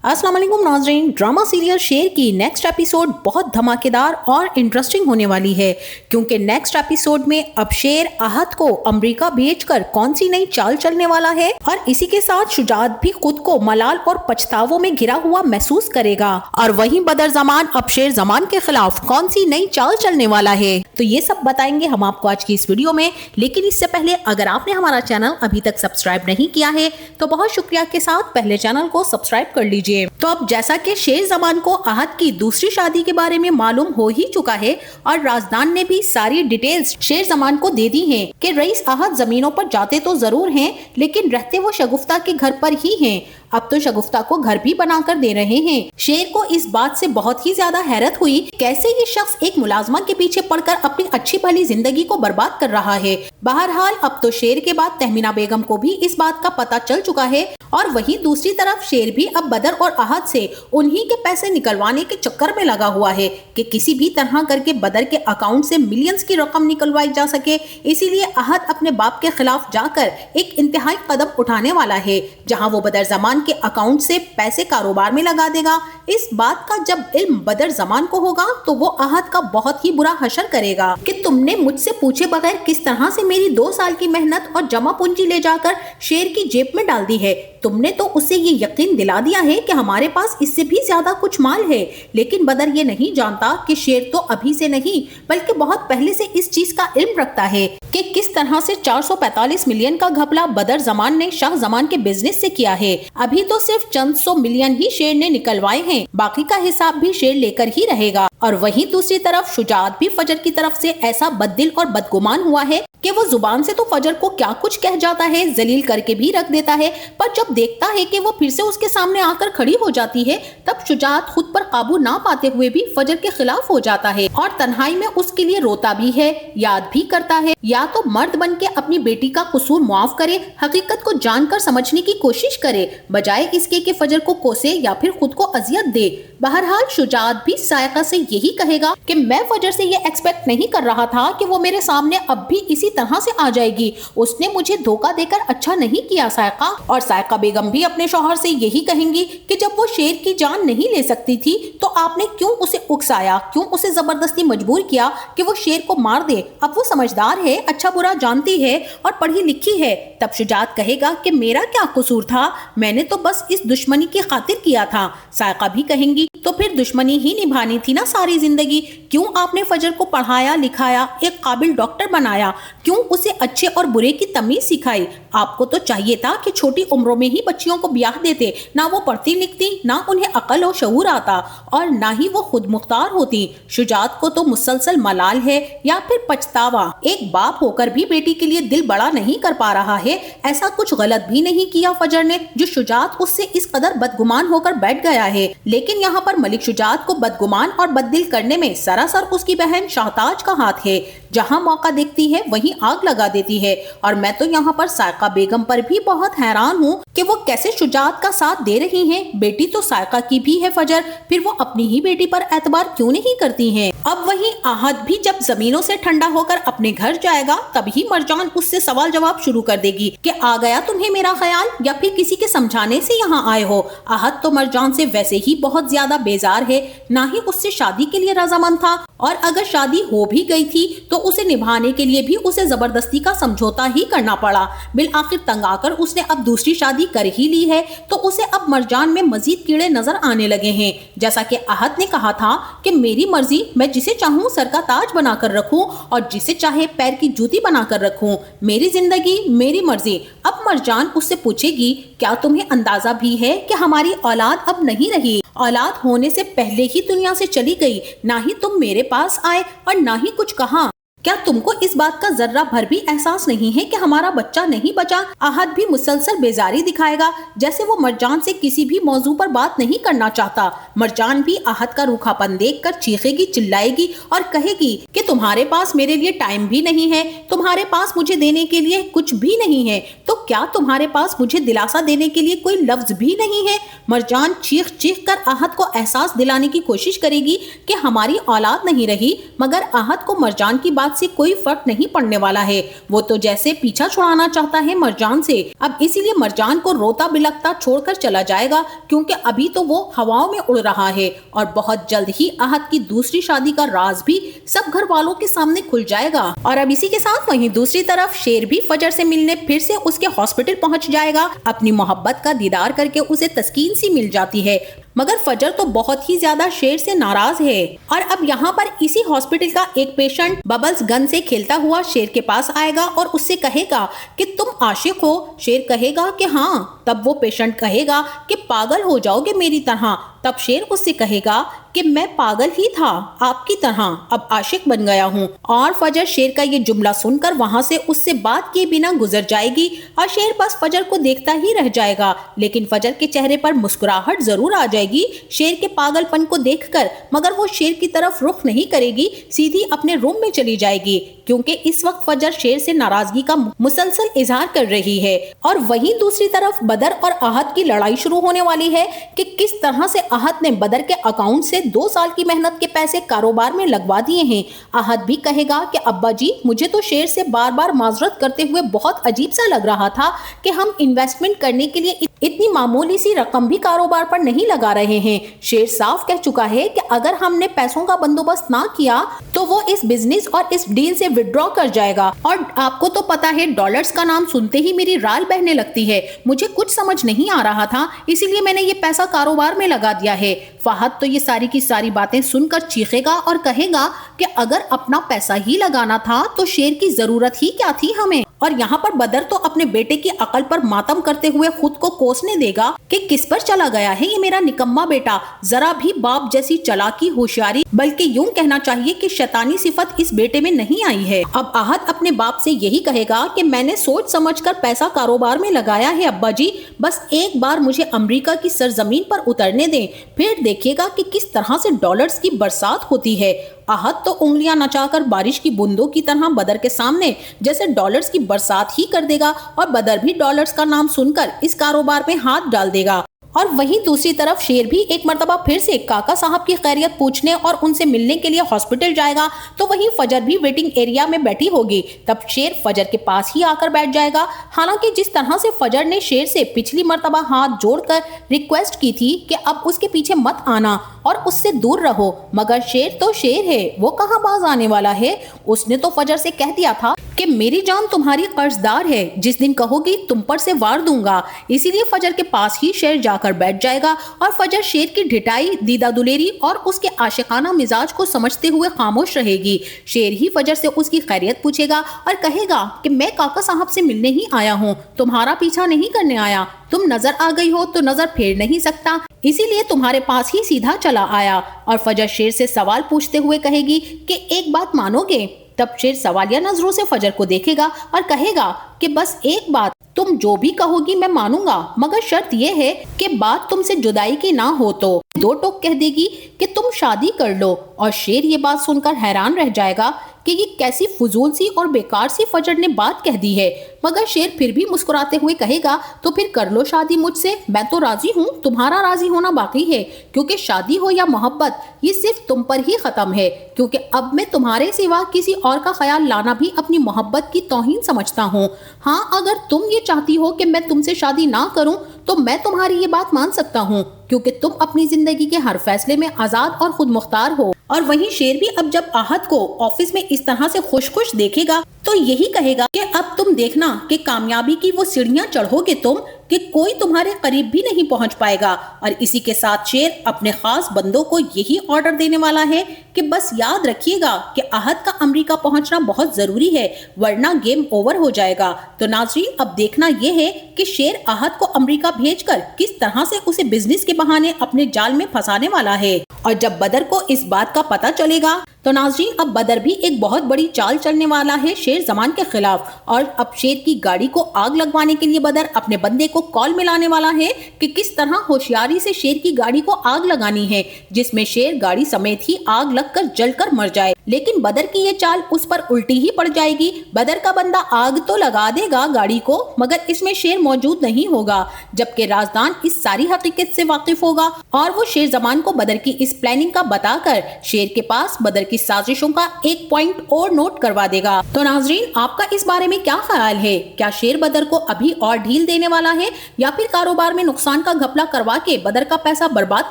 अस्सलाम वालेकुम नाज़रीन। ड्रामा सीरियल शेर की नेक्स्ट एपिसोड बहुत धमाकेदार और इंटरेस्टिंग होने वाली है, क्योंकि नेक्स्ट एपिसोड में अब शेर आहत को अमेरिका भेजकर कौन सी नई चाल चलने वाला है और इसी के साथ शुजात भी खुद को मलाल और पछतावों में घिरा हुआ महसूस करेगा। और वहीं बदर जमान अब शेर जमान के खिलाफ कौन सी नई चाल चलने वाला है, तो ये सब बताएंगे हम आपको आज की इस वीडियो में। लेकिन इससे पहले अगर आपने हमारा चैनल अभी तक सब्सक्राइब नहीं किया है तो बहुत शुक्रिया के साथ पहले चैनल को सब्सक्राइब कर लीजिए। तो अब जैसा कि शेर जमान को आहत की दूसरी शादी के बारे में मालूम हो ही चुका है और राजदान ने भी सारी डिटेल्स शेर जमान को दे दी हैं कि रईस आहत जमीनों पर जाते तो जरूर हैं, लेकिन रहते वो शगुफ्ता के घर पर ही हैं। अब तो शगुफ्ता को घर भी बनाकर दे रहे हैं। शेर को इस बात से बहुत ही ज्यादा हैरत हुई, कैसे ये शख्स एक मुलाजमा के पीछे पड़कर अपनी अच्छी भली जिंदगी को बर्बाद कर रहा है। बहरहाल अब तो शेर के बाद तहमीना बेगम को भी इस बात का पता चल चुका है और वहीं दूसरी तरफ शेर भी अब बदर और आहत से उन्हीं के पैसे निकलवाने के चक्कर में लगा हुआ है कि किसी भी तरह करके बदर के अकाउंट से मिलियंस की रकम निकलवाई जा सके। इसीलिए आहत अपने बाप के खिलाफ जाकर एक इंतहाई कदम उठाने वाला है, जहां वो बदर जमान के अकाउंट से पैसे कारोबार में लगा देगा। इस बात का जब इल्म बदर जमान को होगा तो वो आहत का बहुत ही बुरा हशर करेगा कि तुमने मुझसे पूछे बगैर किस तरह से मेरी 2 साल की मेहनत और जमा पूंजी ले जाकर शेर की जेब में डाल दी है। तुमने तो उसे ये यकीन दिला दिया है कि हमारे पास इससे भी ज्यादा कुछ माल है, लेकिन बदर ये नहीं जानता कि शेर तो अभी से नहीं बल्कि बहुत पहले से इस चीज का इल्म रखता है कि किस तरह से 445 मिलियन का घपला बदर जमान ने शाह जमान के बिजनेस से किया है। अभी तो सिर्फ चंद 100 मिलियन ही शेर ने निकलवाए हैं, बाकी का हिसाब भी शेर लेकर ही रहेगा। और वहीं दूसरी तरफ शुजात भी फजर की तरफ से ऐसा बददिल और बदगुमान हुआ है कि वो जुबान से तो फजर को क्या कुछ कह जाता है, जलील करके भी रख देता है, पर जब देखता है कि वो फिर से उसके सामने आकर खड़ी हो जाती है तब शुजात खुद पर काबू ना पाते हुए भी फजर के खिलाफ हो जाता है और तन्हाई में उसके लिए रोता भी है, याद भी करता है। या तो मर्द बन के अपनी बेटी का कसूर मुआफ करे, हकीकत को जानकर समझने की कोशिश करे, बजाय इसके कि फजर को कोसे या फिर खुद को अजियत दे। बहरहाल शुजात भी सायका से यही कहेगा कि मैं फजर से ये एक्सपेक्ट नहीं कर रहा था कि वो मेरे सामने अब भी इसी तरह से आ जाएगी। उसने मुझे धोखा देकर अच्छा नहीं किया सायका। और सायका बेगम भी अपने शौहर से यही कहेंगी कि जब वो शेर की जान नहीं ले सकती थी तो आपने क्यों उसे उकसाया, क्यों उसे जबरदस्ती मजबूर किया कि वो शेर को मार दे। अब वो समझदार है, अच्छा बुरा जानती है और पढ़ी लिखी है। तब शुजात कहेगा कि मेरा क्या कसूर था, मैंने तो बस इस दुश्मनी की खातिर किया था। सायका भी कहेंगी तो फिर दुश्मनी ही निभानी थी ना सारी जिंदगी। क्यों आपने फजर को पढ़ाया लिखाया, एक काबिल डॉक्टर बनाया, क्यों उसे अच्छे और बुरे की तमीज सिखाई। आपको तो चाहिए था कि छोटी उम्रों में ही बच्चियों को ब्याह देते, ना वो पढ़ती लिखती, ना उन्हें अकल और शऊर आता और ना ही वो खुद मुख्तार होती। शुजात को तो मुसलसल मलाल है या फिर पछतावा, एक बाप होकर भी बेटी के लिए दिल बड़ा नहीं कर पा रहा है। ऐसा कुछ गलत भी नहीं किया फजर ने जो शुजात उससे इस कदर बदगुमान होकर बैठ गया है। लेकिन यहाँ पर मलिक शुजात को बदगुमान और बददिल करने में सरासर उसकी बहन शाहताज का हाथ है। जहाँ मौका देखती है वहीं आग लगा देती है। और मैं तो यहाँ पर सायका बेगम पर भी बहुत हैरान हूँ कि वो कैसे शुजात का साथ दे रही हैं। बेटी तो सायका की भी है फजर, फिर वो अपनी ही बेटी पर एतबार क्यों नहीं करती हैं। अब वहीं आहत भी जब जमीनों से ठंडा होकर अपने घर जाएगा तभी मरजान उससे सवाल जवाब शुरू कर देगी कि आ गया तुम्हें मेरा ख्याल या फिर किसी के समझाने से यहाँ आए हो। आहत तो मरजान से वैसे ही बहुत ज्यादा बेजार है, ना ही उससे शादी के लिए रजामंद था और अगर शादी हो भी गई थी तो उसे निभाने के लिए भी उसे जबरदस्ती का समझौता ही करना पड़ा। बिल आखिर तंग आकर उसने अब दूसरी शादी कर ही ली है तो उसे अब मरजान में मजीद कीड़े नजर आने लगे हैं। जैसा कि आहत ने कहा था कि मेरी मर्जी, मैं जिसे चाहूँ सर का ताज बनाकर रखूं और जिसे चाहे पैर की जूती बनाकर रखूं, मेरी जिंदगी मेरी मर्जी। अब मरजान उससे पूछेगी क्या तुम्हें अंदाजा भी है कि हमारी औलाद अब नहीं रही, औलाद होने से पहले ही दुनिया से चली गई, ना ही तुम मेरे पास आए और ना ही कुछ कहा। क्या तुमको इस बात का जर्रा भर भी एहसास नहीं है कि हमारा बच्चा नहीं बचा। आहत भी मुसलसल बेजारी दिखाएगा, जैसे वो मरजान से किसी भी मौजू पर बात नहीं करना चाहता। मरजान भी आहत का रूखापन देखकर चीखेगी, चिल्लाएगी और कहेगी कि तुम्हारे पास मेरे लिए टाइम भी नहीं है, तुम्हारे पास मुझे देने के लिए कुछ भी नहीं है, तो क्या तुम्हारे पास मुझे दिलासा देने के लिए कोई लफ्ज भी नहीं है। मरजान चीख चीख कर आहत को एहसास दिलाने की कोशिश करेगी कि हमारी औलाद नहीं रही, मगर आहत को मरजान की बात बात से कोई फर्क नहीं पड़ने वाला है। वो तो जैसे पीछा छुड़ाना चाहता है मरजान से, अब इसीलिए मरजान को रोता बिलखता छोड़कर चला जाएगा, क्योंकि अभी तो वो हवाओं में उड़ रहा है और बहुत जल्द ही अहद की दूसरी शादी का राज भी सब घर वालों के सामने खुल जाएगा। और अब इसी के साथ वहीं दूसरी तरफ शेर भी फजर से मिलने फिर से उसके हॉस्पिटल पहुंच जाएगा। अपनी मोहब्बत का दीदार करके उसे तस्कीन सी मिल जाती है, मगर फजर तो बहुत ही ज्यादा शेर से नाराज है। और अब यहाँ पर इसी हॉस्पिटल का एक पेशेंट बबल्स गन से खेलता हुआ शेर के पास आएगा और उससे कहेगा कि तुम आशिक हो। शेर कहेगा कि हाँ। तब वो पेशेंट कहेगा कि पागल हो जाओगे मेरी तरह। तब शेर उससे कहेगा कि मैं पागल ही था आपकी तरह, अब आशिक बन गया हूँ। और फजर शेर का ये जुमला सुनकर वहाँ से उससे बात किए बिना गुजर जाएगी और शेर बस फजर को देखता ही रह जाएगा। लेकिन फजर के चेहरे पर मुस्कुराहट जरूर आ जाएगी शेर के पागलपन को देखकर, मगर वो शेर की तरफ रुख नहीं करेगी, सीधी अपने रूम में चली जाएगी, क्योंकि इस वक्त फजर शेर से नाराजगी का मुसलसल इजहार कर रही है। और वहीं दूसरी तरफ बदर और अहद की लड़ाई शुरू होने वाली है कि किस तरह से अहद ने बदर के अकाउंट से 2 साल की मेहनत के पैसे कारोबार में लगवा दिए हैं। अहद भी कहेगा कि अब्बा जी, मुझे तो शेर से बार बार माजरत करते हुए बहुत अजीब सा लग रहा था कि हम इन्वेस्टमेंट करने के लिए इतनी मामूली सी रकम भी कारोबार पर नहीं लगा रहे हैं। शेर साफ कह चुका है कि अगर हमने पैसों का बंदोबस्त ना किया तो वो इस बिजनेस और इस डील से विड्रॉ कर जाएगा। और आपको तो पता है, डॉलर्स का नाम सुनते ही मेरी राल बहने लगती है। मुझे कुछ समझ नहीं आ रहा था, इसीलिए मैंने ये पैसा कारोबार में लगा दिया है। फहद तो ये सारी की सारी बातें सुनकर चीखेगा और कहेगा कि अगर अपना पैसा ही लगाना था तो शेर की जरूरत ही क्या थी हमें। और यहाँ पर बदर तो अपने बेटे की अकल पर मातम करते हुए खुद को कोसने देगा कि किस पर चला गया है ये मेरा निकम्मा बेटा, जरा भी बाप जैसी चालाकी होशियारी, बल्कि यूं कहना चाहिए कि शैतानी सिफत इस बेटे में नहीं आई है। अब अहद अपने बाप से यही कहेगा कि मैंने सोच समझकर पैसा कारोबार में लगाया है अब्बा जी, बस एक बार मुझे अमेरिका की सरजमीन पर उतरने दें, फिर देखिएगा कि किस तरह से डॉलर्स की बरसात होती है। अहद तो उंगलियां नचाकर बारिश की बूंदों की तरह बदर के सामने जैसे डॉलर्स की बरसात ही कर देगा और बदर भी डॉलर्स का नाम सुनकर इस कारोबार में हाथ डाल देगा। और वहीं दूसरी तरफ शेर भी एक मर्तबा फिर से काका साहब की खैरियत पूछने और उनसे मिलने के लिए हॉस्पिटल जाएगा, तो वहीं फजर भी वेटिंग एरिया में बैठी होगी। तब शेर फजर के पास ही आकर बैठ जाएगा। हालांकि जिस तरह से फजर ने शेर से पिछली मर्तबा हाथ जोड़कर रिक्वेस्ट की थी कि अब उसके पीछे मत आना और उससे दूर रहो, मगर शेर तो शेर है, वो कहाँ बाज आने वाला है। उसने तो फजर से कह दिया था कि मेरी जान तुम्हारी कर्जदार है, जिस दिन कहोगी तुम पर से वार दूंगा। इसीलिए फजर के पास ही शेर जाकर बैठ जाएगा और फजर शेर की ढिठाई, दीदा दुलेरी और उसके आशिकाना मिजाज को समझते हुए खामोश रहेगी। शेर ही फजर से उसकी खैरियत पूछेगा और कहेगा कि मैं काका साहब से मिलने ही आया हूँ, तुम्हारा पीछा नहीं करने आया। तुम नजर आ गई हो तो नजर फेर नहीं सकता, इसीलिए तुम्हारे पास ही सीधा चला आया। और फजर शेर से सवाल पूछते हुए कहेगी कि एक बात मानोगे। तब शेर सवालिया नजरों से फजर को देखेगा और कहेगा कि बस एक बात, तुम जो भी कहोगी मैं मानूंगा, मगर शर्त यह है कि बात तुमसे जुदाई की ना हो। तो 2 टोक कह देगी कि तुम शादी कर लो। और शेर ये बात सुनकर हैरान रह जाएगा कि ये कैसी फजूल सी और बेकार सी फजर ने बात कह दी है, मगर शेर फिर भी मुस्कुराते हुए कहेगा तो फिर कर लो शादी मुझसे, मैं तो राजी हूँ, तुम्हारा राजी होना बाकी है, क्योंकि शादी हो या मोहब्बत ये सिर्फ तुम पर ही खत्म है, क्योंकि अब मैं तुम्हारे सिवा किसी और का ख्याल लाना भी अपनी मोहब्बत की तौहीन समझता हूँ। हाँ, अगर तुम ये चाहती हो कि मैं तुमसे शादी ना करूँ तो मैं तुम्हारी ये बात मान सकता हूँ, क्योंकि तुम अपनी जिंदगी के हर फैसले में आजाद और खुद मुख्तार हो। और वहीं शेर भी अब जब आहत को ऑफिस में इस तरह से खुश खुश देखेगा तो यही कहेगा कि अब तुम देखना कि कामयाबी की वो सीढ़ियां चढ़ोगे तुम कि कोई तुम्हारे करीब भी नहीं पहुंच पाएगा। और इसी के साथ शेर अपने खास बंदों को यही ऑर्डर देने वाला है कि बस याद रखिएगा कि आहत का अमेरिका पहुंचना बहुत जरूरी है, वरना गेम ओवर हो जाएगा। तो नाज़रीन, अब देखना यह है कि शेर आहत को अमेरिका भेजकर किस तरह से उसे बिजनेस के बहाने अपने जाल में फंसाने वाला है। और जब बदर को इस बात का पता चलेगा तो नाज़रीन, अब बदर भी एक बहुत बड़ी चाल चलने वाला है शेर जमान के खिलाफ। और अब शेर की गाड़ी को आग लगवाने के लिए बदर अपने बंदे को कॉल मिलाने वाला है कि किस तरह होशियारी से शेर की गाड़ी को आग लगानी है, जिसमें शेर गाड़ी समेत ही आग लगकर जलकर मर जाए। लेकिन बदर की ये चाल उस पर उल्टी ही पड़ जाएगी। बदर का बंदा आग तो लगा देगा गाड़ी को, मगर इसमें शेर मौजूद नहीं होगा, जबकि राजदान इस सारी हकीकत से वाकिफ होगा और वो शेर जमान को बदर की इस प्लानिंग का बताकर शेर के पास बदर की की साजिशों का एक पॉइंट और नोट करवा देगा। तो नाजरीन, आपका इस बारे में क्या ख्याल है? क्या शेर बदर को अभी और ढील देने वाला है या फिर कारोबार में नुकसान का घपला करवा के बदर का पैसा बर्बाद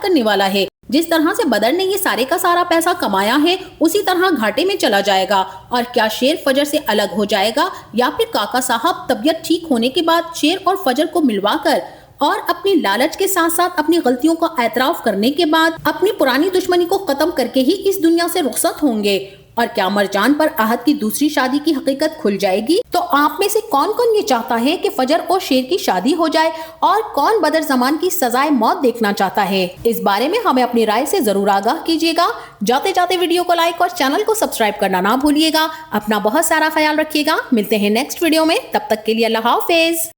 करने वाला है? जिस तरह से बदर ने ये सारे का सारा पैसा कमाया है उसी तरह घाटे में चला जाएगा। और क्या शेर फजर से अलग हो जाएगा या फिर काका साहब तबीयत ठीक होने के बाद शेर और फजर को मिलवाकर और अपनी लालच के साथ साथ अपनी गलतियों का एतराफ करने के बाद अपनी पुरानी दुश्मनी को खत्म करके ही इस दुनिया से रुखसत होंगे? और क्या मरजान पर आहत की दूसरी शादी की हकीकत खुल जाएगी? तो आप में से कौन कौन ये चाहता है कि फजर और शेर की शादी हो जाए और कौन बदर जमान की सजाए मौत देखना चाहता है? इस बारे में हमें अपनी राय से जरूर आगाह कीजिएगा। जाते जाते वीडियो को लाइक और चैनल को सब्सक्राइब करना ना भूलिएगा। अपना बहुत सारा ख्याल रखिएगा। मिलते हैं नेक्स्ट वीडियो में, तब तक के लिए अल्लाह हाफिज।